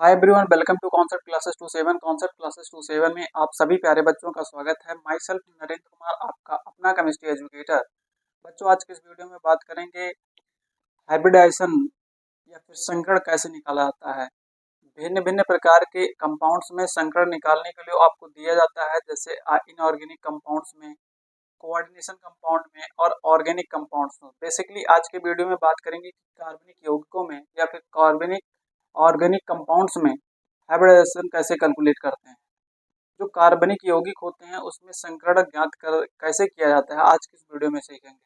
Hi everyone, welcome to concept classes 27। Concept classes 27 में आप सभी प्यारे बच्चों का स्वागत है। माई सेल्फ नरेंद्र कुमार, आपका अपना केमिस्ट्री एजुकेटर। बच्चों, आज के इस वीडियो में बात करेंगे हाइब्रिडाइजेशन या फिर संकरण कैसे निकाला जाता है। भिन्न भिन्न प्रकार के कंपाउंड्स में संकरण निकालने के लिए आपको दिया जाता है, जैसे इनऑर्गेनिक कंपाउंड्स में, कोऑर्डिनेशन कंपाउंड में और ऑर्गेनिक कंपाउंड्स में। बेसिकली आज के वीडियो में बात करेंगे कि कार्बनिक यौगिकों में या फिर कार्बनिक ऑर्गेनिक कंपाउंड्स में हाइब्रिडाइजेशन कैसे कैलकुलेट करते हैं। जो कार्बनिक यौगिक होते हैं उसमें संकरण ज्ञात कर कैसे किया जाता है, आज की इस वीडियो में सीखेंगे।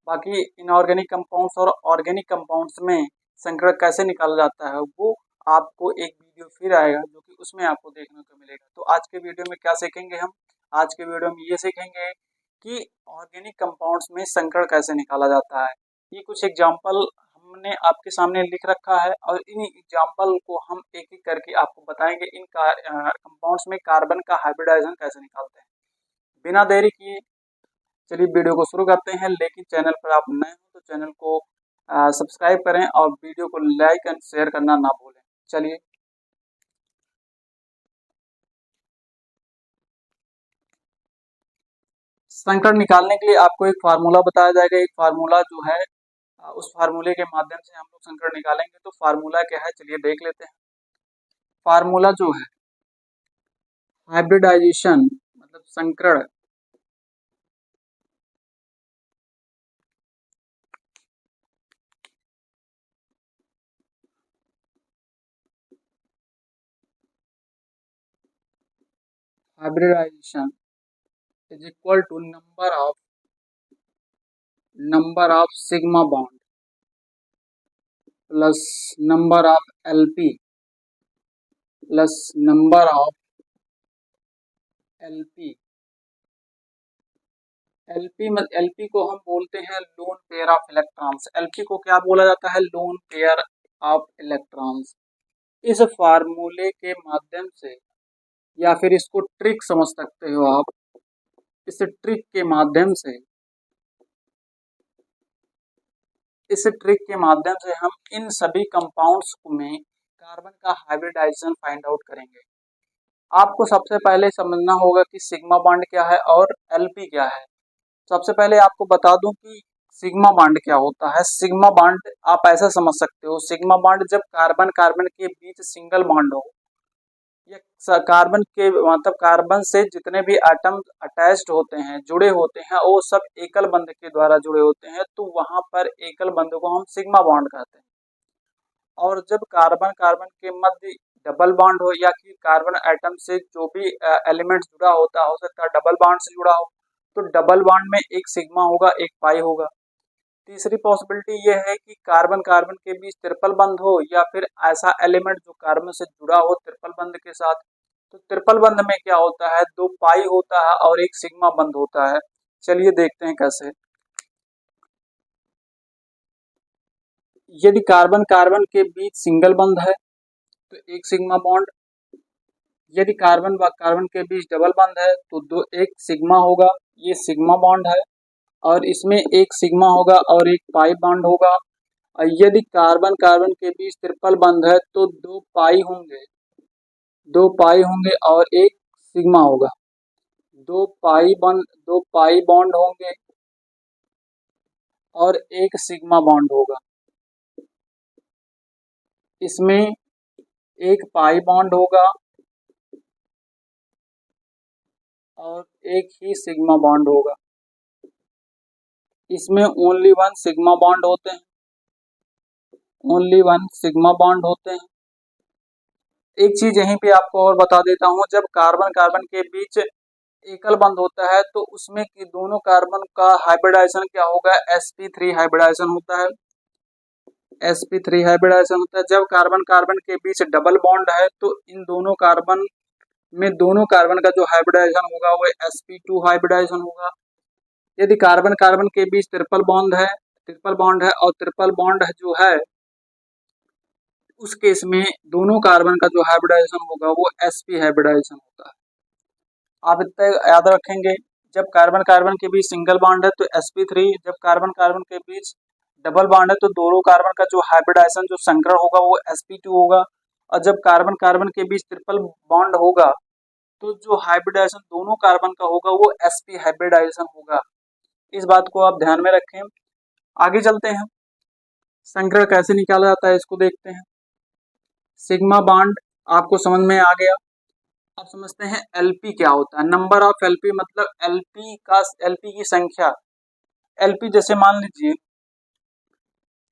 बाकी इनऑर्गेनिक कंपाउंड्स और ऑर्गेनिक कंपाउंड्स में संकरण कैसे निकाला जाता है वो आपको एक वीडियो फिर आएगा, जो कि उसमें आपको देखने को मिलेगा। तो आज के वीडियो में क्या सीखेंगे हम? आज के वीडियो में ये सीखेंगे कि ऑर्गेनिक कंपाउंड्स में संकरण कैसे निकाला जाता है। ये कुछ एग्जाम्पल हमने आपके सामने लिख रखा है और इन एग्जाम्पल को हम एक एक करके आपको बताएंगे। इन कंपाउंड्स में कार्बन का हाइब्रिडाइजेशन कैसे निकालते हैं। बिना देरी किए चलिए वीडियो को शुरू करते हैं। लेकिन चैनल पर आप नए हो तो चैनल को सब्सक्राइब करें और वीडियो को लाइक एंड शेयर करना ना भूलें। चलिए, संकरण निकालने के लिए आपको एक फार्मूला बताया जाएगा। एक फार्मूला जो है उस फार्मूले के माध्यम से हम लोग संकरण निकालेंगे। तो फार्मूला क्या है, चलिए देख लेते हैं। फार्मूला जो है हाइब्रिडाइजेशन मतलब संकरण, hybridization is equal to number of sigma bond plus number of LP plus number of LP. LP को हम बोलते हैं lone pair of electrons. LP को क्या बोला जाता है? Lone pair of electrons. इस फार्मूले के माध्यम से, या फिर इसको ट्रिक समझ सकते हो आप, इस ट्रिक के माध्यम से हम इन सभी कंपाउंड्स में कार्बन का हाइब्रिडाइजेशन फाइंड आउट करेंगे। आपको सबसे पहले समझना होगा कि सिग्मा बॉन्ड क्या है और एलपी क्या है। सबसे पहले आपको बता दूं कि सिग्मा बॉन्ड क्या होता है। सिग्मा बॉन्ड आप ऐसा समझ सकते हो, सिग्मा बॉन्ड जब कार्बन कार्बन के बीच सिंगल बॉन्ड हो, या कार्बन के मतलब कार्बन से जितने भी एटम अटैच्ड होते हैं, जुड़े होते हैं, वो सब एकल बंध के द्वारा जुड़े होते हैं, तो वहां पर एकल बंध को हम सिग्मा बॉन्ड कहते हैं। और जब कार्बन कार्बन के मध्य डबल बॉन्ड हो, या कि कार्बन एटम से जो भी एलिमेंट जुड़ा होता हो सकता है डबल बॉन्ड से जुड़ा हो, तो डबल बॉन्ड में एक सिग्मा होगा, एक पाई होगा। तीसरी पॉसिबिलिटी ये है कि कार्बन कार्बन के बीच ट्रिपल बंध हो, या फिर ऐसा एलिमेंट जो कार्बन से जुड़ा हो ट्रिपल बंध के साथ। तो ट्रिपल बंध में क्या होता है, दो पाई होता है और एक सिग्मा बंध होता है। चलिए देखते हैं कैसे। यदि कार्बन कार्बन के बीच सिंगल बंध है तो एक सिग्मा बॉन्ड, यदि कार्बन व कार्बन के बीच डबल बंध है तो दो एक सिग्मा होगा, ये सिग्मा बॉन्ड है, और इसमें एक सिग्मा होगा और एक पाई बॉन्ड होगा। और यदि कार्बन कार्बन के बीच ट्रिपल बंध है तो दो पाई होंगे और एक सिग्मा होगा। दो पाई बॉन्ड होंगे और एक सिग्मा बॉन्ड होगा। इसमें एक पाई बॉन्ड होगा और एक ही सिग्मा बॉन्ड होगा। इसमें ओनली वन सिग्मा बॉन्ड होते हैं, ओनली वन सिग्मा बॉन्ड होते हैं। एक चीज यहीं पे आपको और बता देता हूं, जब कार्बन कार्बन के बीच एकल बंध होता है तो उसमें की दोनों कार्बन का हाइब्रिडाइजेशन क्या होगा, sp3 हाइब्रिडाइजेशन होता है। sp3 हाइब्रिडाइजेशन होता है। जब कार्बन कार्बन के बीच डबल बॉन्ड है तो इन दोनों कार्बन में दोनों कार्बन का जो हाइब्रिडाइजेशन होगा वो sp2 हाइब्रिडाइजेशन होगा। यदि कार्बन कार्बन के बीच ट्रिपल बॉन्ड है और ट्रिपल बॉन्ड जो है उस केस में दोनों कार्बन का जो हाइब्रिडाइजेशन होगा वो sp हाइब्रिडाइजेशन होता है। आप इतना याद रखेंगे, जब कार्बन कार्बन के बीच सिंगल बॉन्ड है तो sp3, जब कार्बन कार्बन के बीच डबल बॉन्ड है तो दोनों कार्बन का जो हाइब्रिडाइजेशन जो संकरण होगा वो sp2 होगा। और जब कार्बन कार्बन के बीच ट्रिपल बॉन्ड होगा तो जो हाइब्रिडाइजेशन दोनों कार्बन का होगा वो sp हाइब्रिडाइजेशन होगा। इस बात को आप ध्यान में रखें। आगे चलते हैं, संग्रह कैसे निकाला जाता है इसको देखते हैं। सिग्मा बॉन्ड आपको समझ में आ गया। अब समझते हैं एलपी क्या होता है। नंबर ऑफ एलपी मतलब एलपी की संख्या। एलपी जैसे मान लीजिए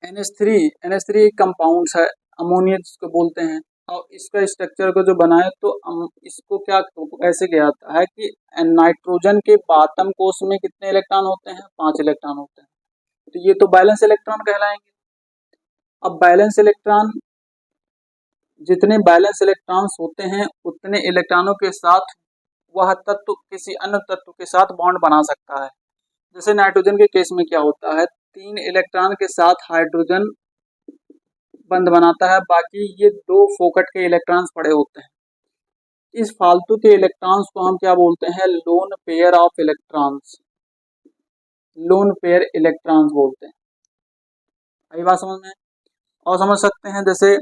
NH3 एक कंपाउंड है, अमोनिया जिसको बोलते हैं, और इसका स्ट्रक्चर को जो बनाए तो इसको क्या ऐसे किया जाता है कि नाइट्रोजन के आत्म कोश में कितने इलेक्ट्रॉन होते हैं, 5 इलेक्ट्रॉन होते हैं, तो ये तो बैलेंस इलेक्ट्रॉन कहलाएंगे। अब बैलेंस इलेक्ट्रॉन, जितने बैलेंस इलेक्ट्रॉन्स होते हैं उतने इलेक्ट्रॉनों के साथ वह तत्व किसी अन्य तत्व के साथ बॉन्ड बना सकता है। जैसे नाइट्रोजन के केस में क्या होता है, 3 इलेक्ट्रॉन के साथ हाइड्रोजन बंद बनाता है, बाकी ये 2 फोकट के इलेक्ट्रॉन्स पड़े होते हैं। इस फालतू के इलेक्ट्रॉन्स को हम क्या बोलते हैं, lone pair of electrons, lone pair electrons बोलते हैं। यही बात समझ में। और समझ सकते हैं जैसे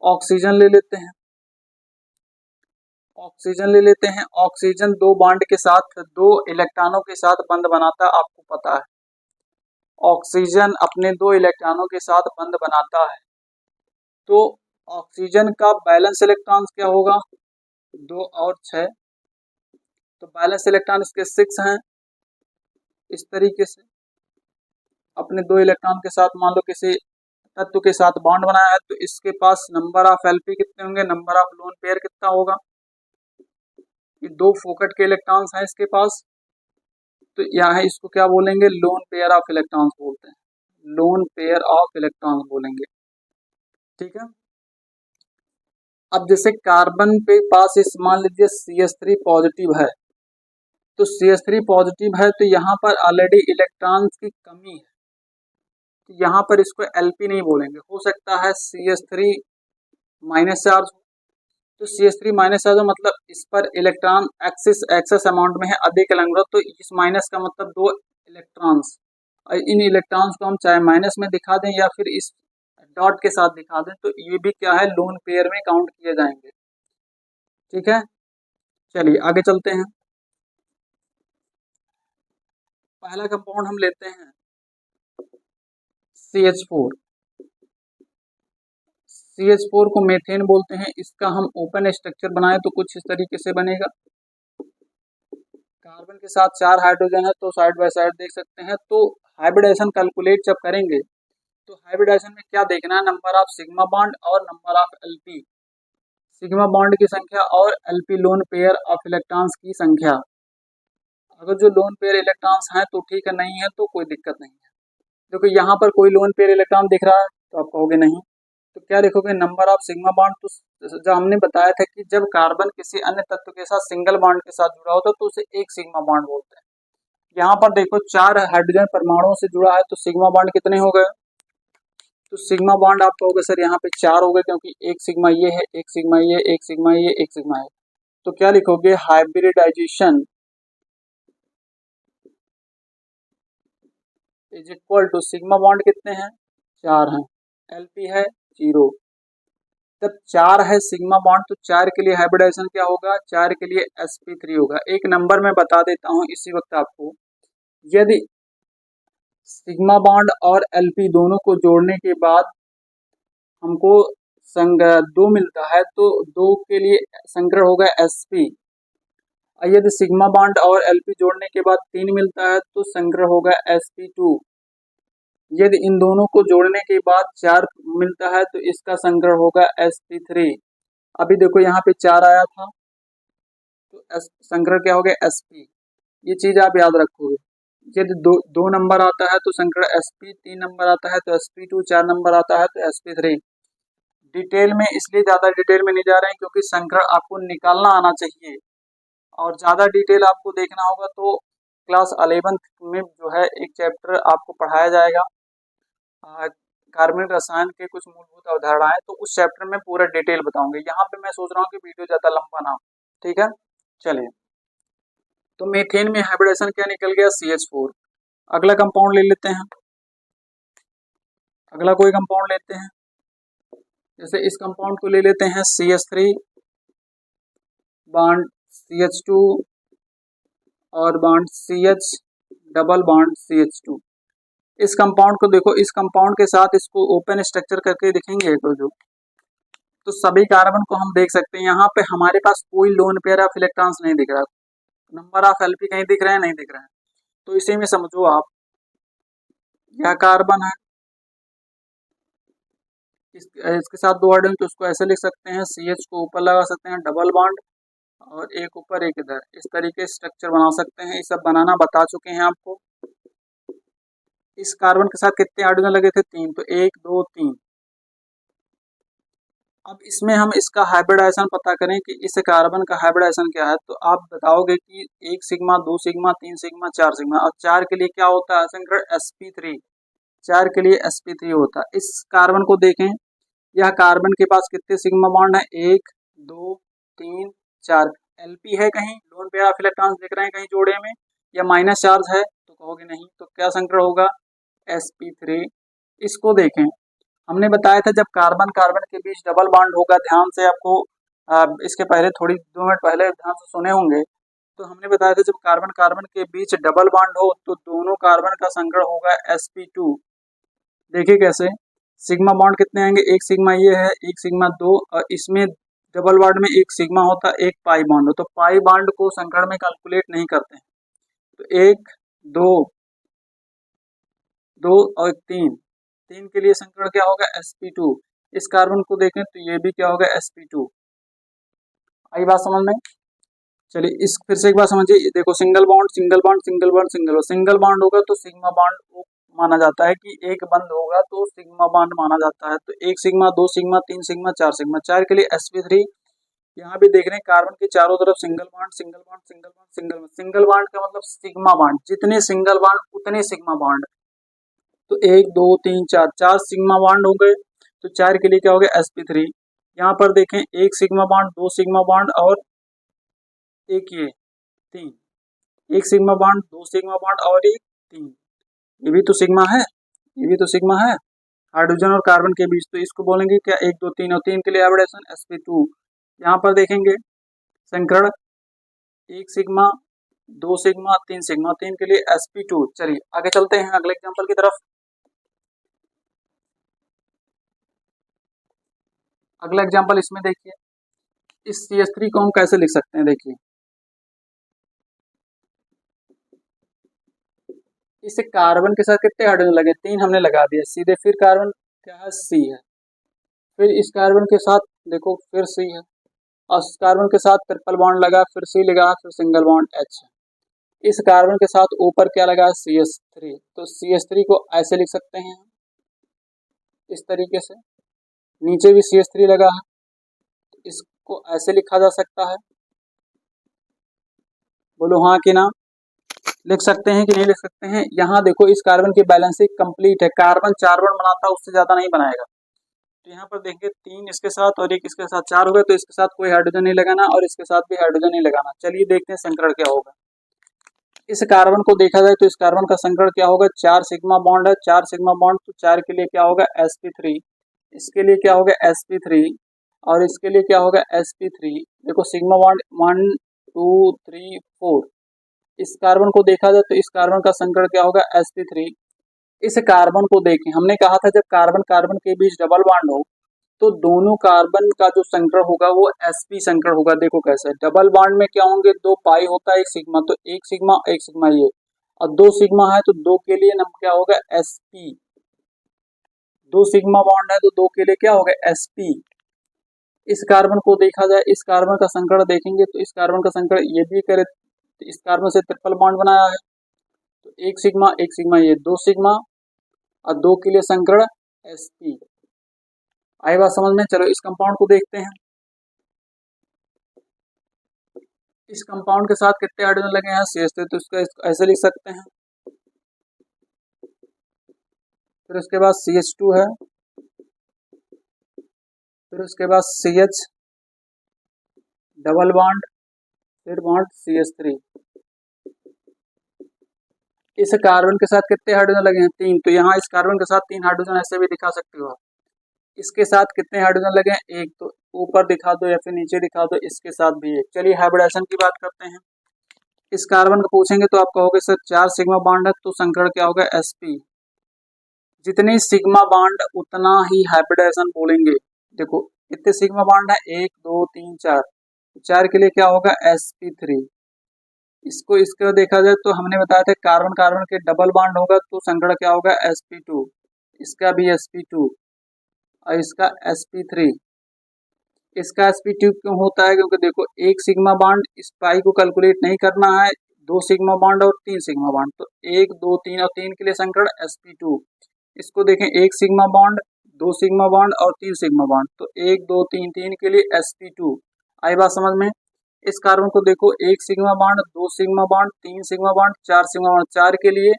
ऑक्सीजन ले लेते हैं, ऑक्सीजन 2 बॉन्ड के साथ 2 इलेक्ट्रॉनों के साथ बंद बनाता है, आपको पता है ऑक्सीजन अपने 2 इलेक्ट्रॉनों के साथ बंद बनाता है। तो ऑक्सीजन का बैलेंस इलेक्ट्रॉन क्या होगा, 2 और 6, तो बैलेंस इलेक्ट्रॉन इसके 6 हैं। इस तरीके से अपने 2 इलेक्ट्रॉन के साथ मान लो किसी तत्व के साथ बॉन्ड बनाया है, तो इसके पास नंबर ऑफ एलपी कितने होंगे, नंबर ऑफ लोन पेयर कितना होगा, ये 2 फोकट के इलेक्ट्रॉन्स हैं इसके पास, तो यहाँ इसको क्या बोलेंगे, लोन पेयर ऑफ इलेक्ट्रॉन्स बोलते हैं, लोन पेयर ऑफ इलेक्ट्रॉन्स बोलेंगे। ठीक है। अब जैसे कार्बन पे पास इस मान लीजिए CH3 पॉजिटिव है, तो CH3 पॉजिटिव है तो यहाँ पर ऑलरेडी इलेक्ट्रॉन्स की कमी है, तो यहाँ पर इसको LP नहीं बोलेंगे। हो सकता है CH3 माइनस चार्ज हो, तो CH3 माइनस चार्ज मतलब इस पर इलेक्ट्रॉन एक्सेस अमाउंट में है, अधिक इलेक्ट्रॉन, तो इस माइनस का मतलब 2 इलेक्ट्रॉन्स, इन इलेक्ट्रॉन्स को हम चाहे माइनस में दिखा दें या फिर इस डॉट के साथ दिखा दें, तो ये भी क्या है, लोन पेयर में काउंट किए जाएंगे। ठीक है, चलिए आगे चलते हैं। पहला कंपाउंड हम लेते हैं CH4। CH4 को मेथेन बोलते हैं। इसका हम ओपन स्ट्रक्चर बनाए तो कुछ इस तरीके से बनेगा। कार्बन के साथ 4 हाइड्रोजन है तो साइड बाय साइड देख सकते हैं। तो हाइब्रिडाइजेशन कैलकुलेट जब करेंगे तो हाइब्रिडाइजेशन में क्या देखना है, नंबर ऑफ सिग्मा बॉन्ड और number of LP, sigma bond की संख्या और LP loan pair of electrons की संख्या। अगर जो लोन पेयर इलेक्ट्रॉन्स हैं तो ठीक है, नहीं है तो कोई दिक्कत नहीं है। देखो यहाँ पर कोई लोन पेयर इलेक्ट्रॉन दिख रहा है तो आप कहोगे नहीं, तो क्या लिखोगे, नंबर ऑफ सिग्मा बॉन्ड। तो जब हमने बताया था कि जब कार्बन किसी अन्य तत्व के साथ सिंगल बॉन्ड के साथ जुड़ा होता है तो उसे एक सिग्मा बॉन्ड बोलते हैं। यहाँ पर देखो 4 हाइड्रोजन परमाणुओं से जुड़ा है तो सिग्मा बॉन्ड कितने हो गए, तो सिग्मा बॉन्ड आप कहोगे सर यहाँ पे 4 हो गए, क्योंकि एक सिग्मा ये है, एक सिग्मा ये, एक सिग्मा ये, एक सिग्मा है। तो क्या लिखोगे, hybridization is equal to sigma bond कितने हैं, 4 हैं, LP है 0। जब 4 है सिग्मा बॉन्ड तो 4 के लिए हाइब्रिडाइजेशन क्या होगा, 4 के लिए sp3 होगा। एक नंबर मैं बता देता हूँ इसी वक्त आपको, यदि सिग्मा बॉन्ड और LP दोनों को जोड़ने के बाद हमको संग्रह 2 मिलता है तो 2 के लिए संग्रह होगा sp। यदि सिग्मा बॉन्ड और LP जोड़ने के बाद 3 मिलता है तो संग्रह होगा sp2। यदि इन दोनों को जोड़ने के बाद 4 मिलता है तो इसका संग्रह होगा sp3। अभी देखो यहाँ पे 4 आया था तो संग्रह क्या हो गया, sp। ये चीज आप याद रखोगे। यदि दो नंबर आता है तो संग्रह sp, 3 नंबर आता है तो sp2, 4 नंबर आता है तो sp3। डिटेल में इसलिए ज्यादा डिटेल में नहीं जा रहे हैं क्योंकि संग्रह आपको निकालना आना चाहिए, और ज्यादा डिटेल आपको देखना होगा तो क्लास 11th में जो है एक चैप्टर आपको पढ़ाया जाएगा, कार्बनिक रसायन के कुछ मूलभूत अवधारणाएं, तो उस चैप्टर में पूरा डिटेल बताऊंगे। यहाँ पे मैं सोच रहा हूँ कि वीडियो ज्यादा लंबा ना हो। ठीक है, चलिए, तो मीथेन में हाइब्रिडेशन क्या निकल गया, CH4। अगला कंपाउंड ले लेते हैं, अगला कोई कंपाउंड लेते हैं, जैसे इस कंपाउंड को ले लेते हैं CH3 बॉन्ड CH2 और bond CH double bond CH2। इस कंपाउंड को देखो, इस कंपाउंड के साथ इसको ओपन स्ट्रक्चर करके दिखेंगे तो सभी कार्बन को हम देख सकते हैं। यहाँ पे हमारे पास कोई लोन पेयर ऑफ इलेक्ट्रॉन्स नहीं दिख रहा, नंबर ऑफ एलपी कहीं दिख रहे हैं, नहीं दिख रहे हैं। तो इसी में समझो आप, यह कार्बन है, इसके साथ दो हाइड्रोजन, तो उसको ऐसे लिख सकते हैं, CH को ऊपर लगा सकते हैं डबल बॉन्ड और एक ऊपर एक इधर, इस तरीके से स्ट्रक्चर बना सकते हैं। ये सब बनाना बता चुके हैं आपको। इस कार्बन के साथ कितने हाइड्रोजन लगे थे? 3, तो 1 2 3। अब इसमें हम इसका हाइब्रिडाइजेशन पता करें कि इस कार्बन का हाइब्रिडाइजेशन क्या है, तो आप बताओगे कि 1 सिग्मा 2 सिग्मा 3 सिग्मा 4 सिग्मा, और 4 के लिए क्या होता है संकर? sp3। 4 के लिए sp3 होता है। इस कार्बन को देखें, यह कार्बन के पास कितने सिग्मा बॉन्ड है? 1 2 3 4। एलपी है कहीं, लोन पेयर ऑफ इलेक्ट्रॉन्स दिख रहे हैं कहीं जोड़े में, या माइनस चार्ज है? तो कहोगे नहीं, तो क्या संकर होगा? sp3। इसको देखें, हमने बताया था जब कार्बन कार्बन के बीच डबल बॉन्ड होगा, ध्यान से आपको इसके पहले थोड़ी 2 मिनट पहले ध्यान से सुने होंगे, तो हमने बताया था जब कार्बन कार्बन के बीच डबल बॉन्ड हो तो दोनों कार्बन का संकर होगा sp2। देखिए कैसे, सिग्मा बॉन्ड कितने आएंगे? 1 सिग्मा ये है, 1 सिग्मा 2, और इसमें डबल बॉन्ड में 1 सिग्मा होता है, 1 पाई बॉन्ड हो, तो पाई बॉन्ड को संकर में कैलकुलेट नहीं करते हैं। तो 1 2 2 और 3 के लिए संकर क्या होगा? sp2। इस कार्बन को देखें तो ये भी क्या होगा? sp2। आई बात समझ में? चलिए इस फिर से एक बार समझिए, देखो single bond single bond single bond single bond, single bond होगा तो सिग्मा बॉन्ड माना जाता है कि एक बंद होगा तो सिग्मा बॉन्ड माना जाता है। तो 1 सिग्मा 2 सिग्मा 3 सिग्मा 4 सिग्मा, 4 के लिए sp3। यहाँ भी देख रहे हैं कार्बन के चारों तरफ single bond single bond single bond single bond. Single bond का मतलब सिग्मा बॉन्ड, जितने सिंगल बॉन्ड उतने सिग्मा बॉन्ड। तो 1 2 3 4, 4 सिग्मा बॉन्ड हो गए, तो 4 के लिए क्या हो गया? sp3। यहाँ पर देखें 1 सिग्मा बॉन्ड 2 सिग्मा बॉन्ड और एक ये 3, 1 सिग्मा बॉन्ड 2 सिग्मा बॉन्ड और एक 3, ये भी तो सिग्मा है, ये भी तो सिग्मा है हाइड्रोजन और कार्बन के बीच। तो इसको बोलेंगे क्या? 1 2 3, और 3 के लिए हाइब्रिडेशन sp2। यहाँ पर देखेंगे संकरण 1 सिग्मा 2 सिग्मा 3 सिग्मा, 3 के लिए sp2। चलिए आगे चलते हैं अगले एग्जाम्पल की तरफ। अगला एग्जाम्पल इसमें देखिए, इस CH3 को हम कैसे लिख सकते हैं? देखिए इस कार्बन के साथ कितने हाइड्रोजन लगे? 3 हमने लगा दिया सीधे। फिर कार्बन क्या है? C है। फिर इस कार्बन के साथ देखो फिर C है, और इस कार्बन के साथ ट्रिपल बॉन्ड लगा, फिर C लगा, फिर सिंगल बॉन्ड H है। इस कार्बन के साथ ऊपर क्या लगा? CH3। तो CH3 को ऐसे लिख सकते हैं इस तरीके से, नीचे भी CH3 लगा है, तो इसको ऐसे लिखा जा सकता है। बोलो हाँ कि ना? लिख सकते हैं कि नहीं लिख सकते हैं? यहाँ देखो इस कार्बन की बैलेंसिंग कंप्लीट है, कार्बन 4 बॉन्ड बनाता है, उससे ज्यादा नहीं बनाएगा। तो यहाँ पर देखिए 3 इसके साथ और एक इसके साथ, 4 हो गए, तो इसके साथ कोई हाइड्रोजन नहीं लगाना और इसके साथ भी हाइड्रोजन नहीं लगाना। चलिए देखते हैं संकरण क्या होगा। इस कार्बन को देखा जाए तो इस कार्बन का संकरण क्या होगा? 4 सिग्मा बॉन्ड है, 4 सिग्मा बॉन्ड, तो 4 के लिए क्या होगा? sp3। इसके लिए क्या होगा? sp3, और इसके लिए क्या होगा? sp3। देखो सिग्मा बॉन्ड 1 2 3 4। इस कार्बन को देखा जाए तो इस कार्बन का संकरण क्या होगा? sp3। इस कार्बन को देखें, हमने कहा था जब कार्बन कार्बन के बीच डबल बॉन्ड हो तो दोनों कार्बन का जो संकरण होगा वो sp संकरण होगा। देखो कैसे, डबल बॉन्ड में क्या होंगे? 2 पाई होता है, 1 सिग्मा, तो 1 सिग्मा ये, और 2 सिग्मा है तो 2 के लिए नंबर क्या होगा? sp। 2 सिग्मा बॉन्ड है तो 2 के लिए क्या होगा? sp। इस कार्बन को देखा जाए, इस कार्बन का संकरण देखेंगे तो इस कार्बन का संकरण ये भी करे, तो इस कार्बन से ट्रिपल बॉन्ड बनाया है, तो 1 सिग्मा ये 2 सिग्मा, और 2 के लिए संकरण sp। आई बात समझ में? चलो इस कंपाउंड को देखते हैं। इस कंपाउंड के साथ कितने हाइड्रोजन लगे हैं? CH3, तो इसको ऐसे लिख सकते हैं। फिर उसके बाद CH2 है, फिर उसके बाद CH डबल बॉन्ड, फिर बॉन्ड CH3। इस कार्बन के साथ कितने हाइड्रोजन लगे हैं? 3, तो यहाँ इस कार्बन के साथ 3 हाइड्रोजन ऐसे भी दिखा सकते हो आप। इसके साथ कितने हाइड्रोजन लगे हैं? एक। तो ऊपर दिखा दो या फिर नीचे दिखा दो, इसके साथ भी एक। चलिए हाइब्रिडेशन की बात करते हैं। इस कार्बन को पूछेंगे तो आप कहोगे सर 4 सिग्मा बॉन्ड है, तो संकरण क्या होगा? sp। जितनी सिग्मा बॉन्ड उतना ही हाइब्रिडेशन बोलेंगे। देखो कितने सिग्मा बॉन्ड है? 1 2 3 4। 4 के लिए क्या होगा? sp3। इसको इसका देखा जाए तो हमने बताया था कार्बन कार्बन के डबल बॉन्ड होगा तो संकरण क्या होगा? sp2। इसका भी sp2 और इसका sp3। इसका sp2 क्यों होता है? क्योंकि देखो एक सिग्मा बॉन्ड, इस पाई को कैलकुलेट नहीं करना है, 2 सिग्मा बॉन्ड और 3 सिग्मा बॉन्ड, तो 1 2 3 और 3 के लिए संकरण sp2। इसको देखें, 1 सिग्मा बॉन्ड, 2 सिग्मा बॉन्ड और 3 सिग्मा बॉन्ड, तो 1 2 3 3 के लिए sp2। आई बात समझ में? इस कार्बन को देखो, 1 sigma bond, 2 sigma bond, 3 sigma bond, 4 sigma bond, 4 के लिए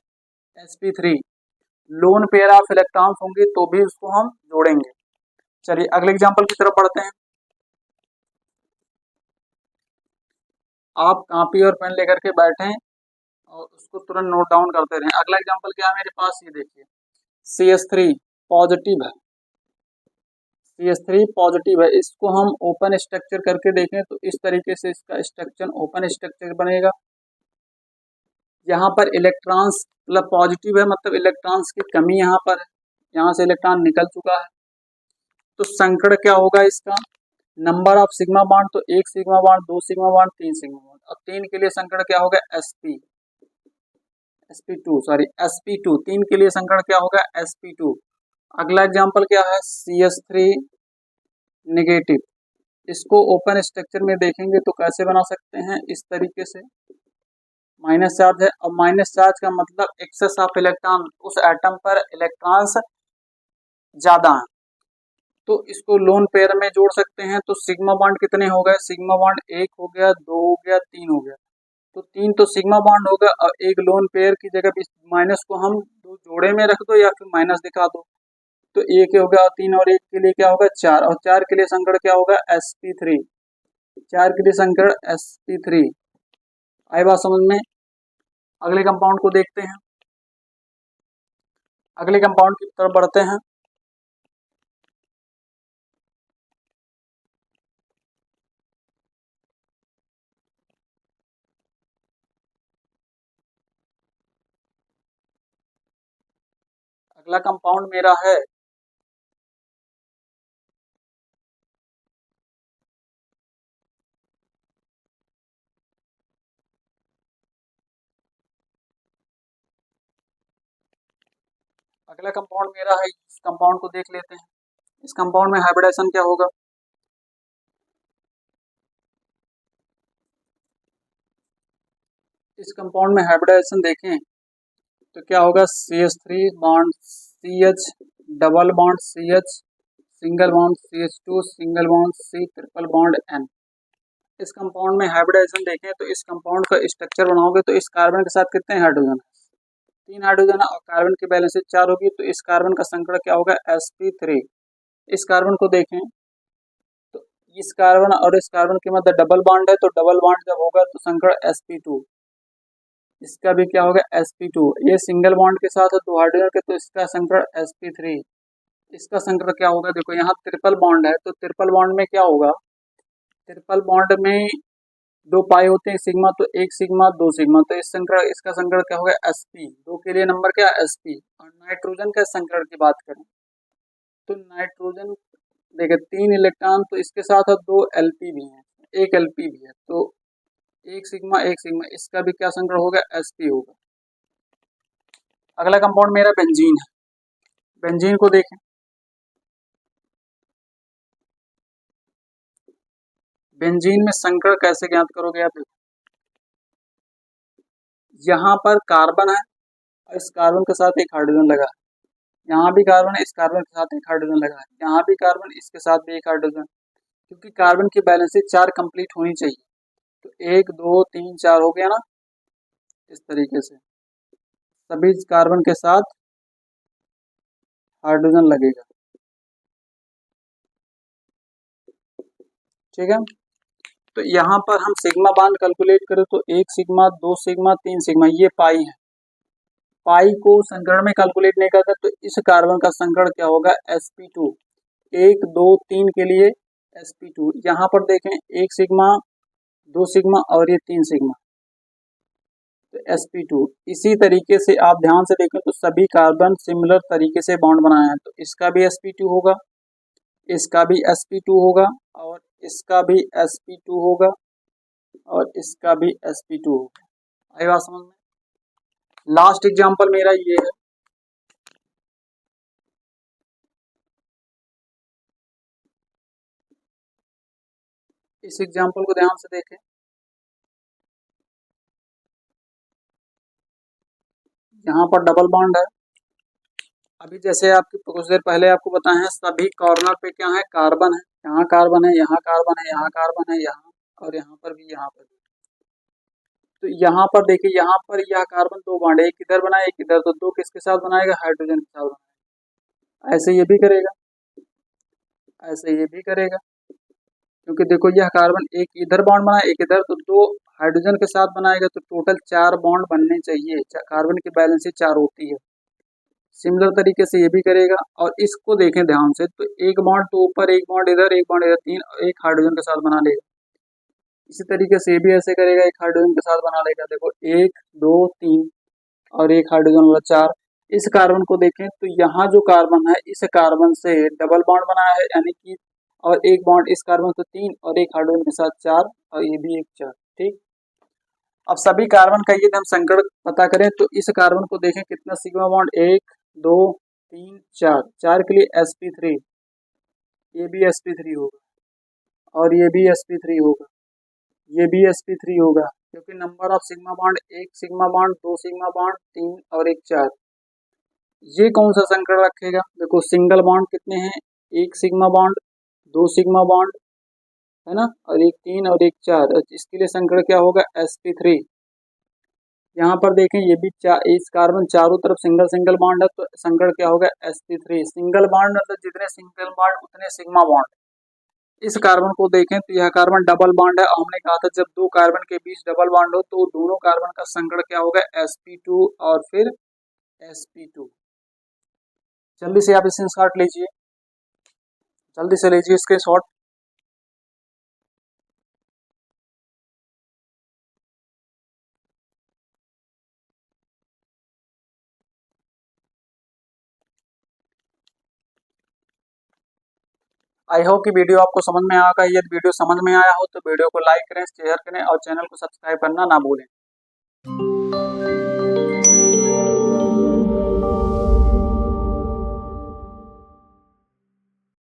sp3। Loan pair of electrons होंगे तो भी उसको हम जोड़ेंगे। चलिए अगले एग्जांपल की तरफ बढ़ते हैं। आप कॉपी और पेन लेकर के बैठें और उसको तुरंत नोट डाउन करते रहें। अगला एग्जांपल क्या है मेरे पास? ये देखिए, CH3 पॉजिटिव है, CH3 पॉजिटिव है। इसको हम ओपन स्ट्रक्चर करके देखें तो इस तरीके से इसका स्ट्रक्चर ओपन स्ट्रक्चर बनेगा। यहाँ पर इलेक्ट्रॉन्स मतलब पॉजिटिव है, मतलब इलेक्ट्रॉन्स की कमी यहाँ पर है, यहाँ से इलेक्ट्रॉन निकल चुका है। तो संकरण क्या होगा इसका? नंबर ऑफ सिग्मा बॉन्ड, तो 1 sigma bond, 2 sigma bond, 3 sigma bond, और 3 के लिए संकरण क्या होगा? sp2 sorry sp2। 3 के लिए संकरण क्या होगा? sp2। अगला एग्जांपल क्या है? CH3 negative. इसको ओपन स्ट्रक्चर में देखेंगे तो कैसे बना सकते हैं? इस तरीके से माइनस चार्ज है, और माइनस चार्ज का मतलब एक्सेस ऑफ इलेक्ट्रॉन, उस एटम पर इलेक्ट्रॉन्स ज्यादा हैं, तो इसको लोन पेयर में जोड़ सकते हैं। तो सिग्मा बॉन्ड कितने हो गए? सिग्मा बॉन्ड 1 हो गया, 2 हो गया, 3 हो गया। तो 3 तो सिग्मा बॉन्ड होगा और एक लोन पेयर की जगह इस माइनस को हम दो जोड़े में रख दो या फिर माइनस दिखा दो, तो 1 हो गया, 3 और 1 के लिए क्या होगा? 4, और 4 के लिए संकरण क्या होगा? sp3। 4 के लिए संकरण sp3। आई बात समझ में? अगले कंपाउंड को देखते हैं। अगले कंपाउंड की तरफ बढ़ते हैं। अगला कंपाउंड मेरा है अगला कंपाउंड मेरा है, इस कंपाउंड को देख लेते हैं। इस कंपाउंड में हाइब्रिडेशन क्या होगा? इस कंपाउंड में हाइब्रिडेशन देखें तो क्या होगा? CH3 bond CH, double bond CH, single bond CH2, single bond C, triple bond N। इस कंपाउंड में हाइब्रिडेशन देखें तो इस कंपाउंड का स्ट्रक्चर बनाओगे तो इस कार्बन के साथ कितने हाइड्रोजन है? 3 हाइड्रोजन है, और कार्बन की बैलेंस 4 होगी, तो इस कार्बन का संकरण क्या होगा? sp3। इस कार्बन को देखें तो इस कार्बन और इस कार्बन के मध्य डबल बॉन्ड है, तो डबल बॉन्ड जब होगा तो संकरण sp2। इसका भी क्या होगा? sp2। ये सिंगल बॉन्ड के साथ है 2 हाइड्रोजन के, तो इसका संकरण sp3। इसका संकरण क्या होगा? देखो यहाँ ट्रिपल बॉन्ड है, तो ट्रिपल बॉन्ड में क्या होगा? ट्रिपल बॉन्ड में 2 पाई होते हैं सिग्मा, तो 1 सिग्मा 2 सिग्मा, तो इस संकरण इसका संकरण क्या होगा? sp। 2 के लिए नंबर क्या? sp। और नाइट्रोजन के संकरण की बात करें तो नाइट्रोजन देखिए 3 इलेक्ट्रॉन, तो इसके साथ 2 एलपी भी हैं, 1 एलपी भी है, तो 1 सिग्मा 1 सिग्मा, इसका भी क्या संकरण होगा? sp होगा। अगला कंपाउंड मेरा बेंजीन है। बेंजीन को देखें, बेंजीन में संकरण कैसे ज्ञात करोगे आप? यहाँ पर कार्बन है और इस कार्बन के साथ एक हाइड्रोजन लगा है, यहाँ भी कार्बन है, इस कार्बन के साथ एक हाइड्रोजन लगा है, यहाँ भी कार्बन, इसके साथ भी एक हाइड्रोजन, क्योंकि कार्बन की बैलेंस 4 कंप्लीट होनी चाहिए, तो 1 2 3 4 हो गया ना। इस तरीके से सभी कार्बन के साथ हाइड्रोजन लगेगा, ठीक है। तो यहाँ पर हम सिग्मा बांध कैलकुलेट करें तो 1 सिग्मा 2 सिग्मा 3 सिग्मा, ये पाई है। पाई को संकरण में कैलकुलेट नहीं करता, तो इस कार्बन का संकरण क्या होगा? sp2। 1 2 3 के लिए sp2। यहाँ पर देखें 1 सिग्मा 2 सिग्मा और ये 3 सिग्मा, तो sp2। इसी तरीके से आप ध्यान से देखें तो सभी कार्बन सिमिलर तरीके से बॉन्ड बनाए हैं, तो इसका भी sp2 होगा, इसका भी sp2 होगा और इसका भी sp2 होगा और इसका भी sp2 होगा। आई बात समझ में? लास्ट एग्जांपल मेरा ये है, इस एग्जांपल को ध्यान से देखें। यहाँ पर डबल बॉन्ड है। अभी जैसे आपकी कुछ देर पहले आपको बताए हैं सभी कॉर्नर पे क्या है, कार्बन है। यहाँ कार्बन है, यहाँ कार्बन है, यहाँ कार्बन है, यहाँ और यहाँ पर भी, यहाँ पर भी। तो यहाँ पर देखिए, यहाँ पर यह कार्बन 2 बॉन्ड है, एक इधर बनाए एक इधर, तो 2 किसके साथ बनाएगा, हाइड्रोजन के साथ बनाएगा। ऐसे ये भी करेगा, ऐसे ये भी करेगा, क्योंकि देखो यह कार्बन एक इधर बॉन्ड बनाए एक इधर, तो 2 हाइड्रोजन के साथ बनाएगा, तो टोटल 4 बॉन्ड बनने चाहिए। कार्बन की बैलेंस 4 होती है। सिमिलर तरीके से ये भी करेगा। और इसको देखें ध्यान से, तो एक बॉन्ड तो ऊपर, एक बॉन्ड इधर, एक बॉन्ड इधर, 3 और एक हाइड्रोजन के साथ बना लेगा। इसी तरीके से ये भी ऐसे करेगा, एक हाइड्रोजन के साथ बना लेगा। देखो 1 2 3 और एक हाइड्रोजन वाला 4। इस कार्बन को देखें तो यहाँ जो कार्बन है इस कार्बन से डबल बॉन्ड बनाया है, यानी कि और एक बॉन्ड इस कार्बन से 3 और एक हाइड्रोजन के साथ 4 और ये भी एक 4। ठीक, अब सभी कार्बन का यदि हम संकरण पता करें तो इस कार्बन को देखें कितना सिग्मा बॉन्ड, 1 2 3 4, 4 के लिए sp3, ये भी sp3 होगा और ये भी sp3 होगा, ये भी sp3 होगा, क्योंकि number of sigma bond 1 sigma bond 2 sigma bond 3 और एक 4। ये कौन सा संकरण रखेगा, देखो सिंगल बॉन्ड कितने हैं, 1 सिग्मा बॉन्ड 2 सिग्मा बॉन्ड है ना, और एक 3 और एक 4, इसके लिए संकरण क्या होगा, sp3। यहाँ पर देखें ये भी इस कार्बन चारों तरफ सिंगल सिंगल बॉन्ड है, तो संकरण क्या होगा, sp3। सिंगल बॉन्ड मतलब जितने सिंगल बॉन्ड उतने सिग्मा बॉन्ड। इस कार्बन को देखें तो यह कार्बन डबल बॉन्ड है, और हमने कहा था जब 2 कार्बन के बीच डबल बॉन्ड हो तो दोनों कार्बन का संकरण क्या होगा, sp2 और फिर sp2। जल्दी से आप स्क्रीनशॉट लीजिए, जल्दी से लीजिए स्क्रीनशॉट। आई होप कि वीडियो आपको समझ में आएगा। यदि वीडियो समझ में आया हो तो वीडियो को लाइक करें, शेयर करें और चैनल को सब्सक्राइब करना ना भूलें।